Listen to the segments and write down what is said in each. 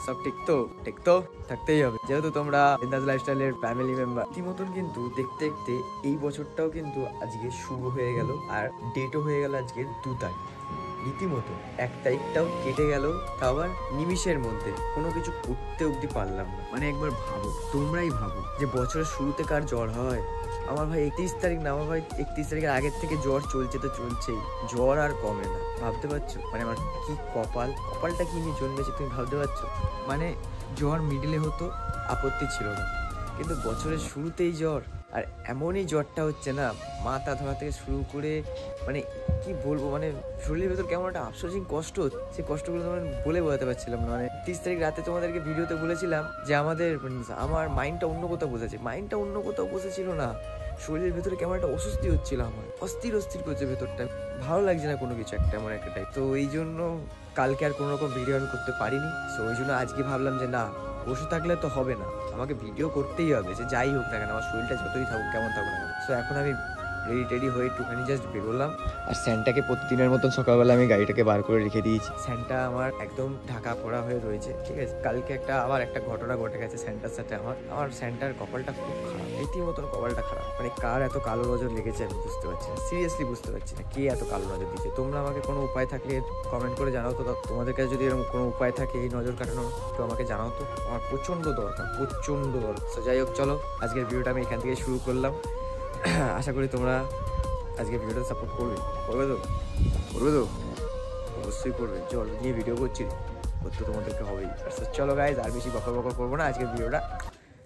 সব ঠিক তো থাকতেই হবে, যেহেতু তোমরা বিন্দাস লাইফস্টাইলের ফ্যামিলি মেম্বার। রীতিমতন কিন্তু দেখতে দেখতে এই বছরটাও কিন্তু আজকে শুরু হয়ে গেল, আর ডেটও হয়ে গেল আজকে 2 তারিখ। রীতিমতো 1 তারিখটাও কেটে গেল, তা আবার নিমিষের মধ্যে। কোনো কিছু করতে অব্দি পারলাম না। মানে একবার ভাবো, তোমরাই ভাবো যে বছরের শুরুতে কার জ্বর হয়। আমার ভাই 31 তারিখ না, আমার ভাই 31 তারিখের আগের থেকে জ্বর চলছে তো চলছেই, জ্বর আর কমে না। ভাবতে পারছো মানে আমার কি কপালটা কি নিয়ে জন্মেছে তুমি ভাবতে পারছো? মানে জ্বর মিডিলে হতো আপত্তি ছিল না, কিন্তু বছরের শুরুতেই জ্বর। আর এমনই জ্বরটা হচ্ছে না, মাথা ধরা থেকে শুরু করে মানে কি বলবো, মানে শরীরের ভেতর কেমন একটা আফসোসিং কষ্ট, সেই কষ্টগুলো তোমার বলে বোঝাতে পারছিলাম না। মানে 30 তারিখ রাতে তোমাদেরকে ভিডিওতে বলেছিলাম যে আমার মাইন্ডটা অন্য কোথাও বসেছে, মাইন্ডটা অন্য কোথাও বসেছিল না, শরীরের ভেতরে কেমন একটা অস্বস্তি হচ্ছিল, আমার অস্থির করছে ভেতরটা, ভালো লাগছে না কোনো কিছু একটা, এমন একটা টাইপ। তো এই জন্য কালকে আর কোনো রকম ভিডিও আমি করতে পারিনি। তো ওই জন্য আজকে ভাবলাম যে না, বসে থাকলে তো হবে না, আমাকে ভিডিও করতেই হবে, যে যাই হোক না কেন, আমার শরীরটা যতই থাকুক কেমন থাকুক না। সো এখন আমি রেডি হয়ে একটুখানি জাস্ট বেরোলাম। আর স্যান্টাকে প্রতিদিনের মতন সকালবেলা আমি গাড়িটাকে বার করে রেখে দিয়েছি। স্যান্টা আমার একদম ঢাকা পড়া হয়ে রয়েছে, ঠিক আছে। কালকে আবার একটা ঘটনা ঘটে গেছে স্যান্টার সাথে। আমার স্যান্টার কপালটা খুব খারাপ, রীতিমতন কপালটা খারাপ। মানে কার এত কালো নজর লেগেছে আমি বুঝতে পারছি না, সিরিয়াসলি বুঝতে পারছি না কে এত কালো নজর দিচ্ছে। তোমরা আমাকে কোনো উপায় থাকলে কমেন্ট করে জানাও তো, তোমাদের কাছে যদি এরকম কোনো উপায় থাকে এই নজর কাটানোর, তো আমাকে জানাও তো, আমার প্রচণ্ড দরকার। তো যাই হোক, চলো আজকের ভিডিওটা আমি এখান থেকে শুরু করলাম। আশা করি তোমরা আজকে ভিডিওটা সাপোর্ট করবে তো অবশ্যই করবে। জল নিয়ে ভিডিও করছি, করতে তোমাদেরকে হবেই। চলো গাইজ, আর বেশি বকর করবো না, আজকের ভিডিওটা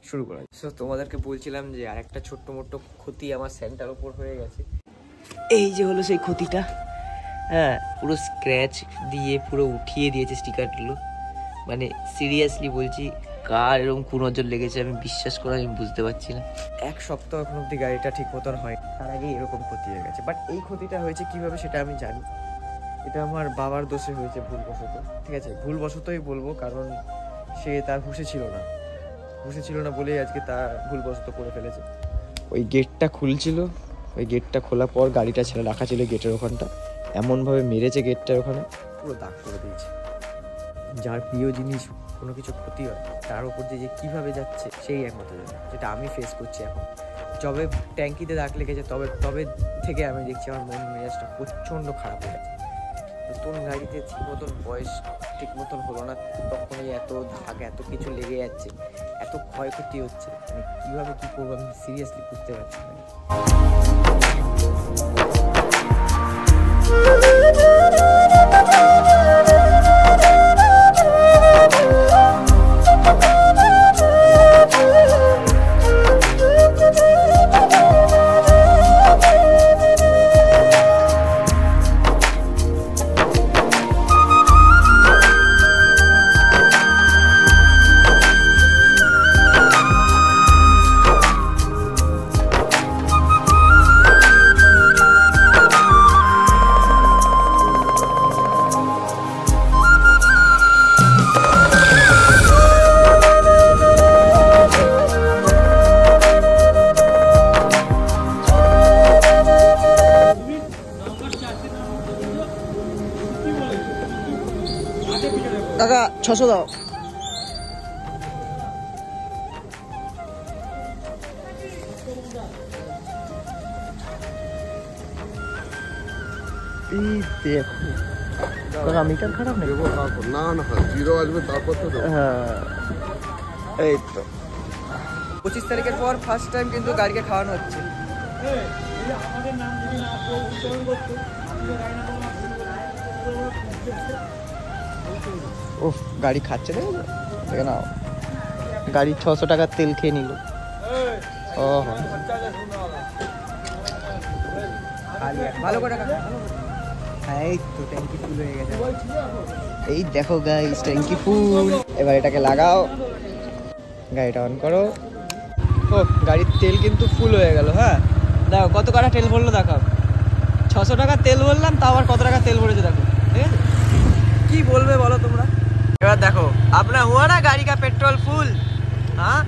শুরু করা। সো তোমাদেরকে বলছিলাম যে আর একটা ছোট্ট মোট্ট ক্ষতি আমার স্যান্টার ওপর হয়ে গেছে। এই যে হলো সেই ক্ষতিটা, হ্যাঁ, পুরো স্ক্র্যাচ দিয়ে পুরো উঠিয়ে দিয়েছে স্টিকারগুলো। মানে সিরিয়াসলি বলছি, কার এরকম কুনজর লেগেছে আমি বিশ্বাস করে আমি বুঝতে পারছি না। 1 সপ্তাহ এখন অব্দি গাড়িটা ঠিক মতন হয়, তার আগে এরকম ক্ষতি হয়ে গেছে। বাট এই ক্ষতিটা হয়েছে কিভাবে সেটা আমি জানি, এটা আমার বাবার দোষে হয়েছে, ভুলবশত। ঠিক আছে, ভুলবশতই বলবো, কারণ সে তার হুঁশে ছিল না বলেই আজকে তার ভুলবশত করে ফেলেছে। ওই গেটটা খুলছিল, ওই গেটটা খোলার পর গাড়িটা ছেড়ে রাখা ছিল গেটের ওখানটা, এমনভাবে মেরেছে গেটটার ওখানে, পুরো দাগ করে দিয়েছে। যার প্রিয় জিনিস কোনো কিছু ক্ষতি হয়, তার উপর দিয়ে যে কীভাবে যাচ্ছে সেই একমাত্র জানে, যেটা আমি ফেস করছি এখন। যবে ট্যাঙ্কিতে দাগ লেগেছে তবে থেকে আমি দেখছি আমার মন মেজাজটা প্রচণ্ড খারাপ হয়ে গেছে। নতুন গাড়িতে ঠিক মতন বয়স ঠিক মতন হলো না, তখনই এত দাগ, এত কিছু লেগে যাচ্ছে, এত ক্ষয়ক্ষতি হচ্ছে। মানে কীভাবে কী করবো আমি সিরিয়াসলি বুঝতে পারছি না। কাকা 600 দাও। এই দেখো কাকা, মিটার খারাপ নেই, না জিরো আসবে তারপর তো। হ্যাঁ, এই তো 25 তারিখের পর ফার্স্ট টাইম কিন্তু গাড়িকে খাওয়ানো হচ্ছে। ও গাড়ি খাচ্ছে না, দেখে নাও, গাড়ি 600 টাকার তেল খেয়ে নিল। ও ভালো করে, এই তো ট্যাঙ্কি ফুল হয়ে গেছে। এই দেখো গাইস, ট্যাঙ্কি ফুল। এবার এটাকে লাগাও, গাড়িটা অন করো। ও গাড়ির তেল কিন্তু ফুল হয়ে গেল। হ্যাঁ দেখো কত টাকা তেল ভরলো, দেখাও 600 টাকা তেল ভরলাম, তাও আবার কত টাকা তেল ভরেছে দেখো, ঠিক আছে? কি বলবে বলো তোমরা? এবার দেখো अपना हुआ ना गाड़ी का पेट्रोल फुल। हाँ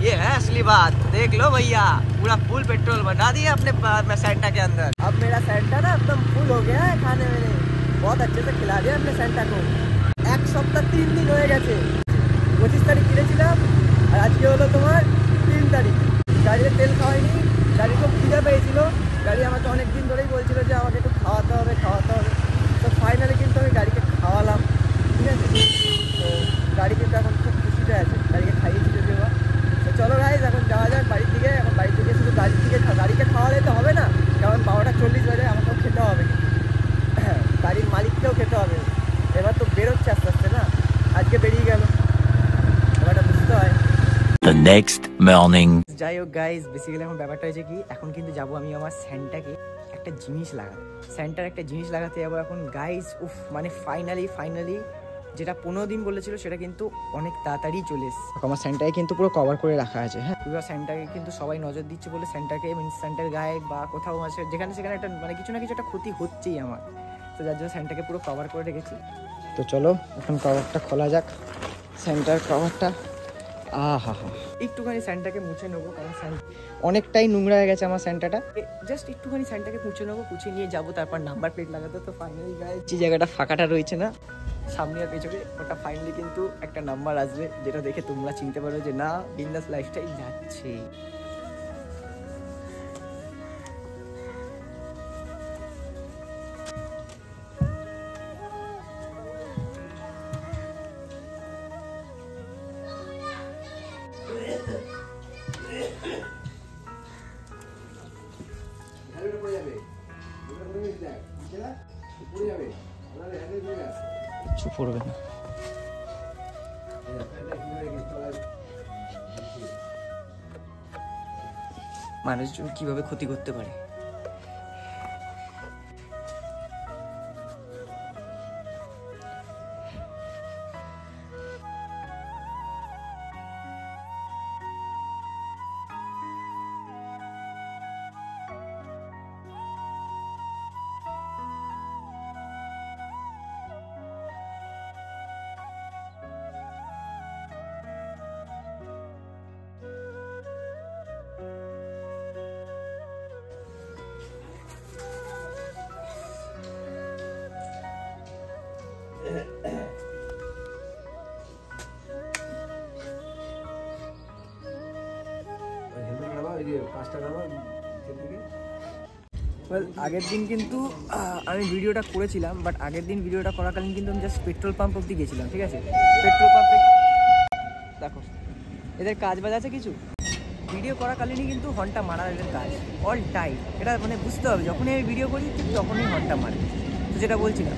ये है असली बात, देख लो भैया पूरा फुल पेट्रोल बना दिया अपने सेंटा के अंदर। अब मेरा सेंटा ना एकदम फुल हो गया है, खाने में बहुत अच्छे से खिला दिया अपने सेंटा को। एक सप्ताह 3 दिन হয়ে গেছে। 25 তারিখ কিনেছিলাম আর আজকে হলো তোমার 3 তারিখ। গাড়িতে তেল খাওয়াইনি, গাড়ি খুব খিদে পেয়েছিল। গাড়ি আমাকে অনেক দিন ধরেই বলছিল যে আমাকে একটু খাওয়াতে হবে। তো ফাইনালি কিন্তু আমি গাড়িকে খাওয়ালাম, ঠিক আছে? তো গাড়ি কিন্তু এখন খুব খুশিতে আছে, গাড়িকে খাইয়েছি যদিও বা। তো চলো গাইজ এখন যাওয়া যাক বাড়ির দিকে। এখন বাড়ির দিকে শুধু গাড়িকে খাওয়ালে তো হবে না, কারণ 12টা 40 বাজে, আমাকেও খেতে হবে, গাড়ির মালিককেও খেতে হবে। এবার তো বেরোচ্ছে আস্তে আস্তে না, আজকে বেরিয়ে গেল, এবারটা বুঝতে হয়। The next morning. যাই হোক গাইজ, বেসিক্যালি এখন ব্যাপারটা হয়েছে কি, এখন কিন্তু যাবো আমি আমার স্যান্টাকে একটা জিনিস লাগাতে, স্যান্টার একটা জিনিস লাগাতে যাবো এখন গাইজ। উফ মানে ফাইনালি যেটা 15 দিন বলেছিল সেটা কিন্তু অনেক তাড়াতাড়ি চলে এসেছে। আমার স্যান্টাকে কিন্তু পুরো কভার করে রাখা আছে। হ্যাঁ পুরো স্যান্টাকে কিন্তু সবাই নজর দিচ্ছে বলে স্যান্টাকে মিনস স্যান্টার গায়ে বা কোথাও আছে যেখানে সেখানে একটা মানে কিছু না কিছু একটা ক্ষতি হচ্ছেই আমার। তো যার জন্য স্যান্টাকে পুরো কভার করে রেখেছি। তো চলো এখন কভারটা খোলা যাক, স্যান্টার কভারটা। আহা হা, একটুখানি স্যান্টাকে মুছে নেবো, কারণ অনেকটাই নোংরা হয়ে গেছে আমার স্যান্টাটা। জাস্ট একটুখানি স্যান্টাকে মুছে নেবো, মুছে নিয়ে যাবো, তারপর নাম্বার প্লেট লাগাতে। তো ফাইনালি গায়ে যে জায়গাটা ফাঁকাটা রয়েছে না সামনে আর পেছনে, ওটা ফাইনালি কিন্তু একটা নাম্বার আসবে, যেটা দেখে তোমরা চিনতে পারো যে না বিন্দাস লাইফটাই যাচ্ছে। কিছু পড়বে না। মানুষজন কিভাবে ক্ষতি করতে পারে। আগের দিন কিন্তু আমি ভিডিওটা করেছিলাম, বাট আগের দিন ভিডিওটা করাকালীন কিন্তু আমি জাস্ট পেট্রোল পাম্প অব্দি গেছিলাম, ঠিক আছে? পেট্রোল পাম্পে দেখো এদের কাজ বাজ আছে কিছু, ভিডিও করাকালীনই কিন্তু হর্নটা মারা এদের কাজ অল টাইম। এটা মানে বুঝতে হবে, যখনই আমি ভিডিও করি ঠিক তখনই হর্নটা মারে। তো যেটা বলছিলাম,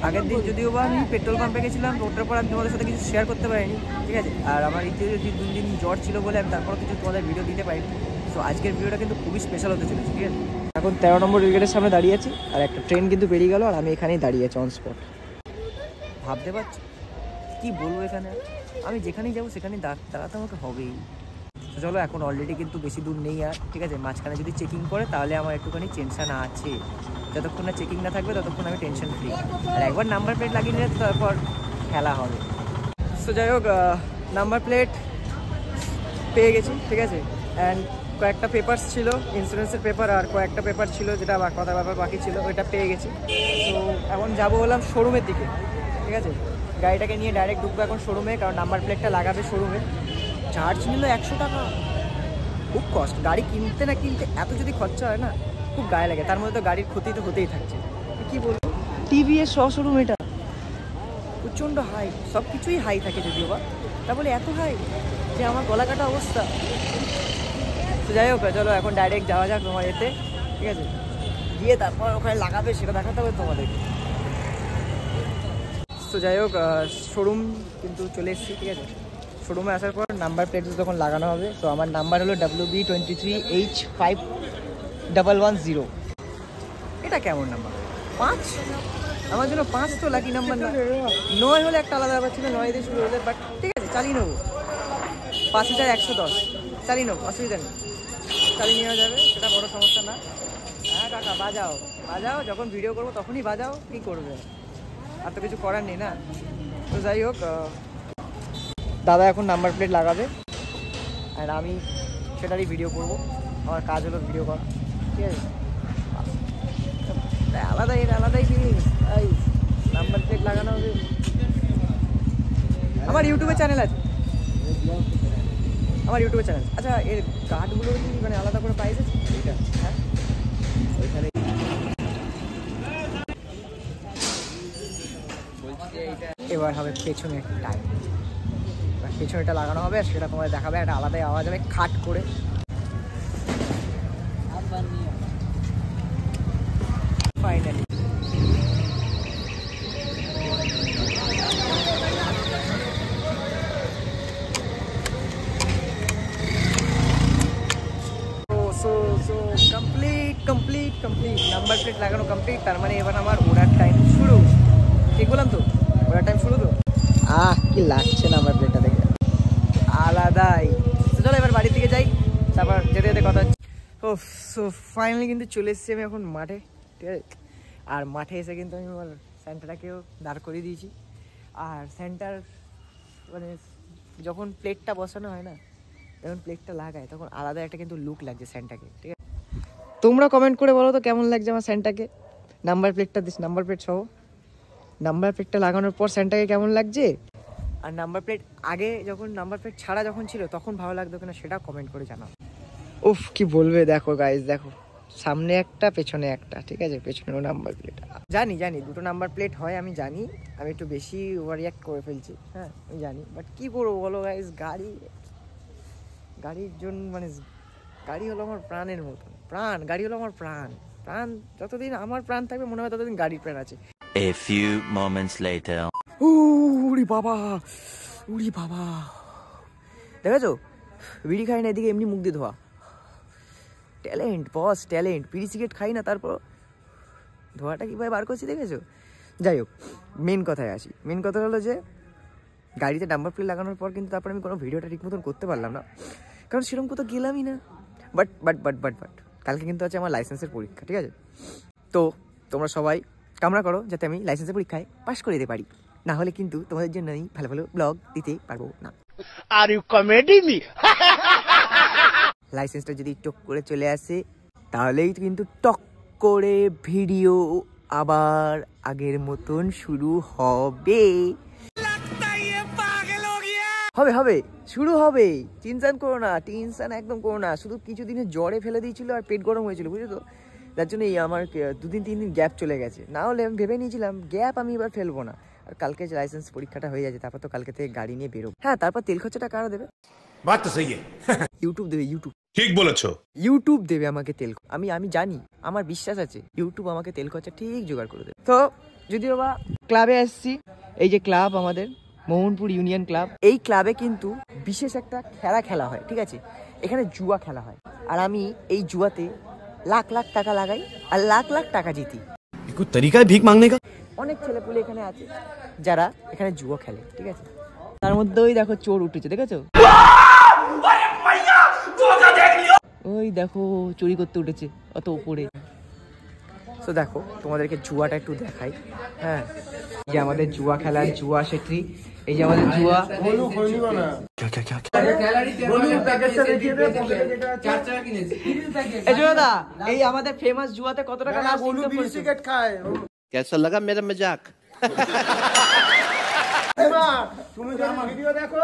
আগের দিন যদিও বা আমি পেট্রোল পাম্পে গেছিলাম, ওটার পর আমি তোমাদের সাথে কিছু শেয়ার করতে পারিনি, ঠিক আছে? আর আমার ইতিহাসে 2 দিন জ্বর ছিল বলে আমি তারপর কিছু তোমাদের ভিডিও দিতে পারিনি। তো আজকের ভিডিওটা কিন্তু খুবই স্পেশাল হতে চলেছে, ঠিক আছে? এখন 13 নম্বর রেলগেটের সামনে দাঁড়িয়ে আছি, আর একটা ট্রেন কিন্তু বেরিয়ে গেল, আর আমি এখানেই দাঁড়িয়ে আছি অন স্পট। ভাবতে পারছি কি বলবো এখানে, আমি যেখানেই যাবো সেখানেই দাঁড়াতে আমাকে হবেই। চলো এখন অলরেডি কিন্তু বেশি দূর নেই আর, ঠিক আছে? মাঝখানে যদি চেকিং করে তাহলে আমার একটুখানি টেনশন আছে, যতক্ষণ না চেকিং না থাকবে ততক্ষণ আমি টেনশন ফ্রি। আর একবার নাম্বার প্লেট লাগিয়ে নিলে তারপর খেলা হবে। সো যাই হোক, নাম্বার প্লেট পেয়ে গেছি, ঠিক আছে? অ্যান্ড কয়েকটা পেপারস ছিল, ইন্স্যুরেন্সের পেপার, আর কয়েকটা পেপার ছিল যেটা কথা ব্যাপার বাকি ছিল, ওইটা পেয়ে গেছি। তো এখন যাবো হলাম শোরুমের দিকে, ঠিক আছে? গাড়িটাকে নিয়ে ডাইরেক্ট ঢুকবো এখন শোরুমে, কারণ নাম্বার প্লেটটা লাগাবে শোরুমে। চার্জ নিল 100 টাকা, খুব কষ্ট। গাড়ি কিনতে না কিনতে এত যদি খরচা হয় না, খুব গায়ে লাগে। তার মধ্যে তো গাড়ির ক্ষতি তো হতেই থাকছে। কী বলবো, টিভিএস শোরুম, এটা প্রচণ্ড হাই, সব কিছুই হাই থাকে যদিও বা, তা বলে এত হাই যে আমার গলা কাটা অবস্থা। তো যাই হোক চলো এখন ডাইরেক্ট যাওয়া যাক তোমার এতে, ঠিক আছে? গিয়ে তারপর ওখানে লাগাবে সেটা দেখাতে হবে তোমাদের। তো যাই হোক, শোরুম কিন্তু চলে এসেছি, ঠিক আছে? শোরুমে আসার পর নাম্বার প্লেট তখন লাগানো হবে। তো আমার নাম্বার হলো WB23H5110। এটা কেমন নাম্বার? 5 আমার জন্য 5 তো লাকি নাম্বার না, 9 হলে একটা আলাদা ব্যাপার ছিল, 9 দিয়ে শুরু হলে, বাট ঠিক আছে চালিয়ে নেবো। 5110 চালিয়ে নেবো, অসুবিধা নেই, চালিয়ে নেওয়া যাবে, সেটা বড় সমস্যা না। হ্যাঁ কাকা বাজাও বাজাও, যখন ভিডিও করবো তখনই বাজাও, কি করবে, আর তো কিছু করার নেই না। তো যাই হোক, দাদা এখন নাম্বার প্লেট লাগাবে আর আমি সেটারই ভিডিও করব। আমার কাজ হলো ভিডিও করা, ঠিক আছে। আলাদাই এটা আলাদাই ফিলিংস, এই নাম্বার প্লেট লাগানো হবে। আমার ইউটিউবে চ্যানেল আছে, আমার ইউটিউবে চ্যানেল। আচ্ছা এর কার্ডগুলোর কি মানে আলাদা করে প্রাইস আছে? এইটা হ্যাঁ ওইখানে এবার হবে পেছনের টাইম, পেছনেটা লাগানো হবে আর সেটা তোমাদের দেখাবে, একটা আলাদাই আওয়াজ হবে খাট করে। ফাইনালি কমপ্লিট নাম্বার প্লেট লাগানো কমপ্লিট। তার মানে এবার আমার ওড়ার টাইম শুরু, ঠিক বললাম তো? ওড়ার টাইম শুরু তো। কি লাগছে নাম্বার প্লেটটা দেখে, আলাদাই। চলো এবার বাড়ির দিকে যাই, তারপর যেতে যেতে কথা হচ্ছে। সো ফাইনালি কিন্তু চলে এসেছি আমি এখন মাঠে, ঠিক আছে। আর মাঠে এসে কিন্তু আমি আমার সেন্টারটাকেও দাঁড় করিয়ে দিয়েছি। আর সেন্টার মানে যখন প্লেটটা বসানো হয় না, যখন প্লেটটা লাগায় তখন আলাদা একটা কিন্তু লুক লাগছে সেন্টারকে, ঠিক আছে। তোমরা কমেন্ট করে বলো তো কেমন লাগছে আমার সেন্টারকে, নাম্বার প্লেটটা দিস, নাম্বার প্লেট সহ নাম্বার প্লেটটা লাগানোর পর সেন্টারকে কেমন লাগছে। আর নাম্বার প্লেট আগে যখন নাম্বার প্লেট ছাড়া যখন ছিল তখন ভালো লাগতো কিনা সেটা কমেন্ট করে জানাও। উফ কি বলবে, দেখো গাইস দেখো, সামনে একটা পেছনে একটা, ঠিক আছে, পেছনেও নাম্বার প্লেট। জানি দুটো নাম্বার প্লেট হয়, আমি জানি, আমি একটু বেশি ওভার রিঅ্যাক্ট করে ফেলছি, হ্যাঁ আমি জানি, বাট কি করবো বলো গাইস, গাড়ির জন্য মানে গাড়ি হলো আমার প্রাণের মতন, গাড়ি হলো আমার প্রাণ। যতদিন আমার প্রাণ থাকবে মনে হয় ততদিন গাড়ির প্রাণ আছে। A few moments later. উড়ি বাবা দেখেছো, বিড়ি খাই না, এদিকে এমনি মুখ দিয়ে ধোয়া। ট্যালেন্ট বস, ট্যালেন্ট। বিড়ি সিগারেট খাই না, তারপর ধোয়াটা কীভাবে বার করছি দেখেছো। যাই হোক, মেন কথায় আসি। মেন কথা হলো যে গাড়িতে নাম্বার প্লেট লাগানোর পর কিন্তু তারপর আমি কোনো ভিডিওটা ঠিক মতন করতে পারলাম না, কারণ সেরকম কোথাও গেলামই না। বাট কালকে কিন্তু আছে আমার লাইসেন্সের পরীক্ষা, ঠিক আছে। তো তোমরা সবাই কামনা করো যাতে আমি লাইসেন্সের পরীক্ষায় পাশ করে দিতে পারি, না হলে কিন্তু তোমাদের জন্য আমি ভালো ভালো ব্লগ দিতে পারবো না। Are you comedy me? লাইসেন্সটা যদি টক করে চলে আসে তাহলেই কিন্তু টক করে ভিডিও আবার আগের মতন শুরু হবে। হবে শুরু হবে, টেনশন করো না, টেনশন একদম করো না। শুধু কিছুদিনের জ্বরে ফেলে দিয়েছিল আর পেট গরম হয়েছিল, বুঝলো তো, যার জন্য এই আমার 2-3 দিন গ্যাপ চলে গেছে। না হলে আমি ভেবে নিয়েছিলাম গ্যাপ আমি এবার ফেলবো না। আর কালকে লাইসেন্স পরীক্ষাটা হয়ে যাচ্ছে, তারপর তো কালকে থেকে গাড়ি নিয়ে বেরোবো। হ্যাঁ, তারপর তেল খরচাটা কারা দেবে? বাত তো সহি ইউটিউব দেবে, ঠিক বলেছো। ইউটিউব দেবে আমাকে তেল। আমি জানি, আমার বিশ্বাস আছে ইউটিউব আমাকে তেল খরচা ঠিক জোগাড় করে দেবে। তো যদিও বা ক্লাবে আসছি, এই যে ক্লাব আমাদের মোহনপুর ইউনিয়ন ক্লাব, এই ক্লাবে কিন্তু বিশেষ একটা খেলা হয়, ঠিক আছে। এখানে জুয়া খেলা হয়, আর আমি এই জুয়াতে লাখ টাকা লাগাই আর লাখ টাকা জিতি। তরিকায় ভিক মাংনে কা। অনেক ছেলেপুলে এখানে আছে যারা এখানে জুয়া খেলে, ঠিক আছে। তার মধ্যে ওই দেখো চোর উঠেছে, দেখেছো? ওই দেখো চুরি করতে উঠেছে অত উপরে। তো দেখো তোমাদেরকে জুয়াটা একটু দেখাই। হ্যাঁ, এই যে আমাদের জুয়া খেলার জুয়া সেট্রি, এই যে আমাদের জুয়া। এই আমাদের ফেমাস জুয়াতে কত টাকা লাভ খায়। কেসা লাগা মেরা মজাক? তুমি যদি ভিডিও দেখো,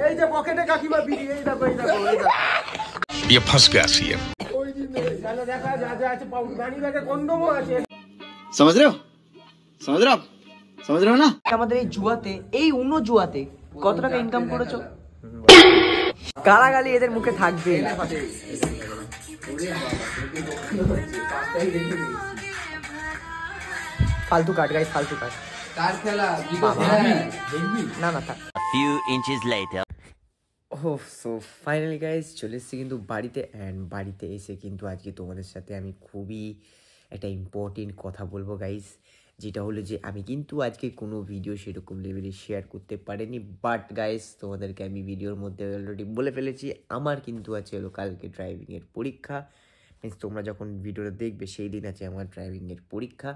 এই যে পকেটে কাকিমা বিড়ি, এই দেখো ये फंस गया सीएम। ওই দিনে তাহলে দেখা যা আছে গাড়ি ব্যাগে কন্ডমও আছে। समझ रहे हो ना? আমাদের এই জুয়াতে, এই উনো জুয়াতে কত টাকা ইনকাম করেছো? গালাগালি এদের মুখে থাকবে। ফালতু কাট গাইস, ফালতু কাট। না থাক। A few inches later. So finally guys চলে এসেছি কিন্তু বাড়িতে। অ্যান্ড বাড়িতে এসে কিন্তু আজকে তোমাদের সাথে আমি খুবই একটা ইম্পর্টেন্ট কথা বলবো গাইস। যেটা হলো যে আমি কিন্তু আজকে কোনো ভিডিও সেরকম লেভেলে শেয়ার করতে পারিনি, বাট গাইস তোমাদেরকে আমি ভিডিওর মধ্যে অলরেডি বলে ফেলেছি আমার কিন্তু আছে হলো কালকে ড্রাইভিংয়ের পরীক্ষা। মিনস তোমরা যখন ভিডিওটা দেখবে সেই দিন আছে আমার ড্রাইভিংয়ের পরীক্ষা।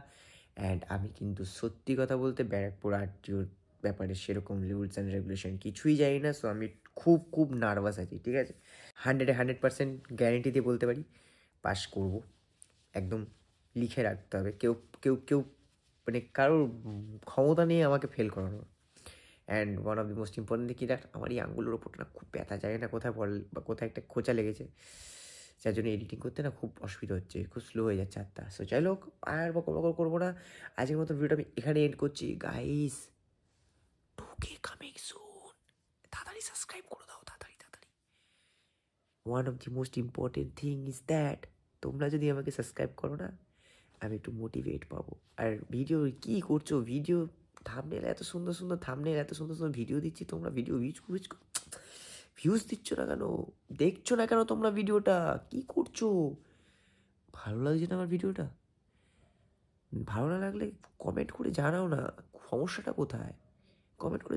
অ্যান্ড আমি কিন্তু সত্যি কথা বলতে ব্যারাকপুর আরটিওর ব্যাপারে সেরকম রুলস অ্যান্ড রেগুলেশন কিছুই জানি না। সো আমি খুব খুব নার্ভাস আছি, ঠিক আছে। 100% গ্যারেন্টি দিয়ে বলতে পারি পাস করব, একদম লিখে রাখতে হবে। কেউ কেউ কেউ মানে কারোর ক্ষমতা নেই আমাকে ফেল করানোর। And one of the most important কি দেখ, আমার এই আঙ্গুলের ওপরটা না খুব ব্যথা, যায় না কোথায় বল বা কোথায় একটা খোঁচা লেগেছে, যার জন্য এডিটিং করতে না খুব অসুবিধা হচ্ছে, খুব স্লো হয়ে যাচ্ছে হাতটা। সো যাই হোক, আর বকর করবো না, আজকের মতো ভিডিওটা আমি এখানে এন্ড করছি। গাইস 2K কামিং সুন, তাড়াতাড়ি সাবস্ক্রাইব করে দাও, তাড়াতাড়ি। One of the most important thing is that তোমরা যদি আমাকে সাবস্ক্রাইব করো না, আমি একটু মোটিভেট পাবো। আর ভিডিও কী করছো, ভিডিও থাম্বনেল এত সুন্দর সুন্দর থাম্বনেল, এত সুন্দর সুন্দর ভিডিও দিচ্ছি, তোমরা ভিডিও ভিউজ দিচ্ছ না কেন, দেখছো না কেন তোমরা ভিডিওটা, কি করছো? ভালো লাগছে না আমার ভিডিওটা? ভালো না লাগলে কমেন্ট করে জানাও না, সমস্যাটা কোথায়? কমেন্ট করে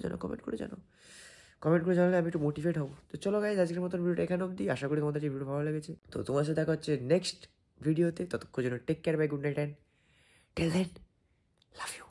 জানালে আমি একটু মোটিভেট হবো। তো চলো গাইজ, আজকের মতন ভিডিওটা এখানে অবধি। আশা করি তোমাদের এই ভিডিও ভালো লেগেছে। তো তোমার সাথে দেখা হচ্ছে নেক্সট ভিডিওতে। ততক্ষণ জন্য take care, bye, good night and till then love you.